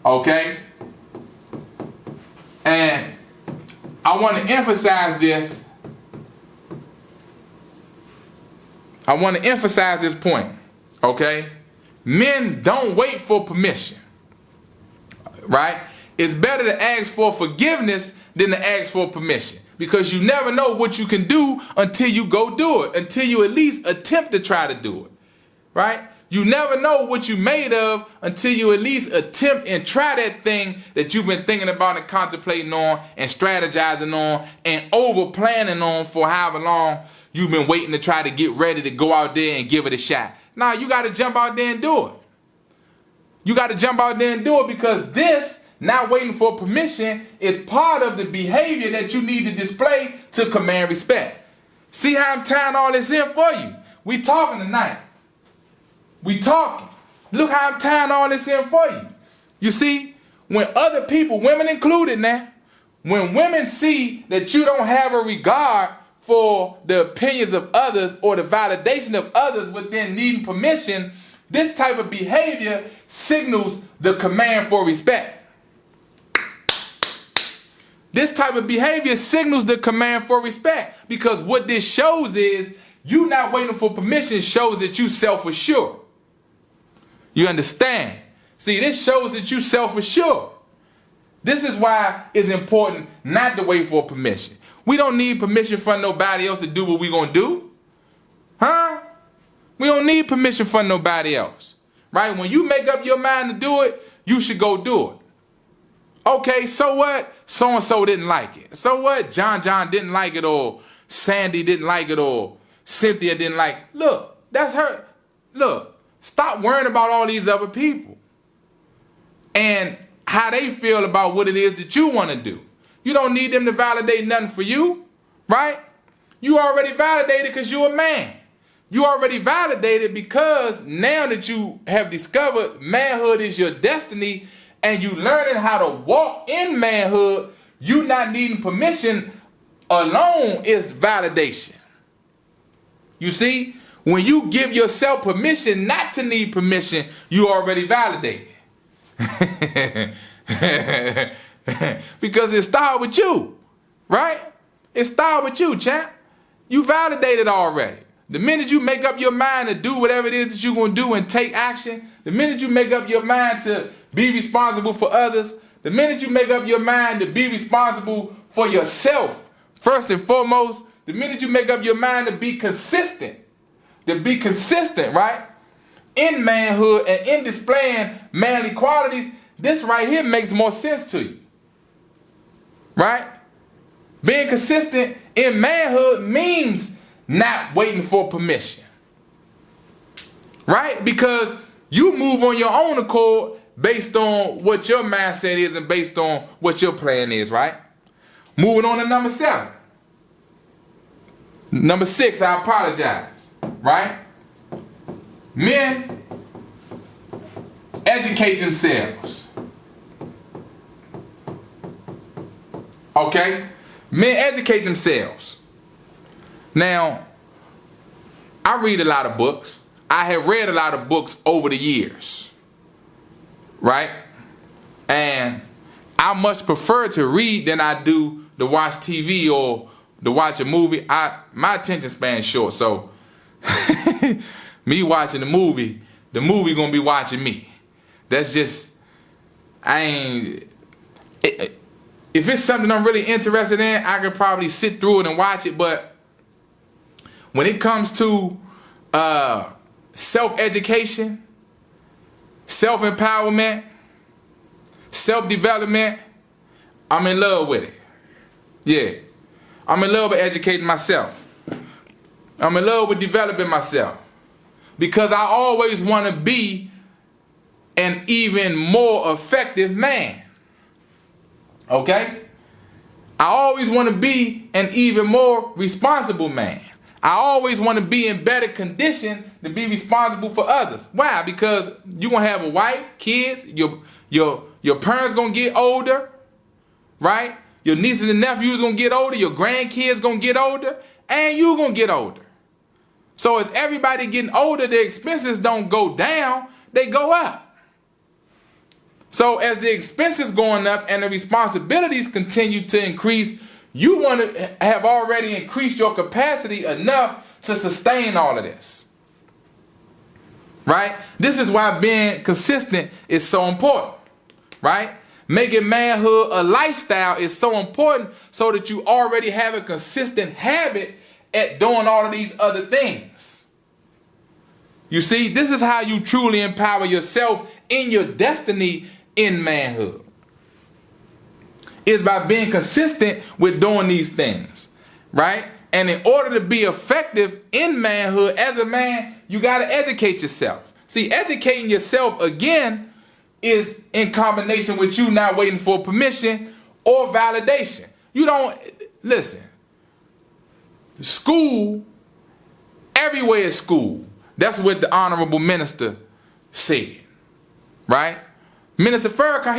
Okay? And I want to emphasize this. I want to emphasize this point. Okay? Men don't wait for permission. Right? It's better to ask for forgiveness than to ask for permission. Because you never know what you can do until you go do it. Until you at least attempt to try to do it. Right? You never know what you're made of until you at least attempt and try that thing that you've been thinking about and contemplating on and strategizing on and over planning on for however long you've been waiting to try to get ready to go out there and give it a shot. Now you got to jump out there and do it. You got to jump out there and do it, because this, not waiting for permission, is part of the behavior that you need to display to command respect. See how I'm tying all this in for you? We talking tonight. We talking. Look how I'm tying all this in for you. You see, when other people, women included now, when women see that you don't have a regard for the opinions of others or the validation of others within needing permission, this type of behavior signals the command for respect. This type of behavior signals the command for respect, because what this shows is you not waiting for permission shows that you self-assured. You understand? See, this shows that you self-assured. This is why it's important not to wait for permission. We don't need permission from nobody else to do what we're going to do. Huh? We don't need permission from nobody else. Right? When you make up your mind to do it, you should go do it. Okay, so what? So-and-so didn't like it. So what? John didn't like it, or Sandy didn't like it, or Cynthia didn't like it. Look, that's her. Look. Stop worrying about all these other people and how they feel about what it is that you want to do. You don't need them to validate nothing for you, right? You already validated because you're a man. You already validated because now that you have discovered manhood is your destiny and you learning how to walk in manhood, you not needing permission alone is validation. You see? When you give yourself permission not to need permission, you already validated. Because it started with you, right? It started with you, champ. You validated already. The minute you make up your mind to do whatever it is that you're going to do and take action, the minute you make up your mind to be responsible for others, the minute you make up your mind to be responsible for yourself, first and foremost, the minute you make up your mind to be consistent, right? In manhood and in displaying manly qualities, this right here makes more sense to you. Right? Being consistent in manhood means not waiting for permission. Right? Because you move on your own accord based on what your mindset is and based on what your plan is, right? Moving on to number 7. Number 6, I apologize. Right? Men educate themselves. Okay? Men educate themselves. Now, I read a lot of books. I have read a lot of books over the years. Right? And I much prefer to read than I do to watch TV or to watch a movie. My attention span is short, so me watching the movie gonna be watching me. That's just, if it's something I'm really interested in, I could probably sit through it and watch it. But when it comes to self-education, self-empowerment, self-development, I'm in love with it. Yeah, I'm in love with educating myself. I'm in love with developing myself, because I always want to be an even more effective man. Okay? I always want to be an even more responsible man. I always want to be in better condition to be responsible for others. Why? Because you're going to have a wife, kids, your parents going to get older, right? Your nieces and nephews going to get older, your grandkids going to get older, and you going to get older. So as everybody getting older, the expenses don't go down, they go up. So as the expenses going up and the responsibilities continue to increase, you want to have already increased your capacity enough to sustain all of this. Right? This is why being consistent is so important. Right? Making manhood a lifestyle is so important so that you already have a consistent habit at doing all of these other things. You see, this is how you truly empower yourself in your destiny in manhood. Is by being consistent with doing these things, right? And in order to be effective in manhood as a man, you got to educate yourself. See, educating yourself again is in combination with you not waiting for permission or validation. You don't, listen, school, everywhere is school. That's what the Honorable Minister said, right? Minister Farrakhan,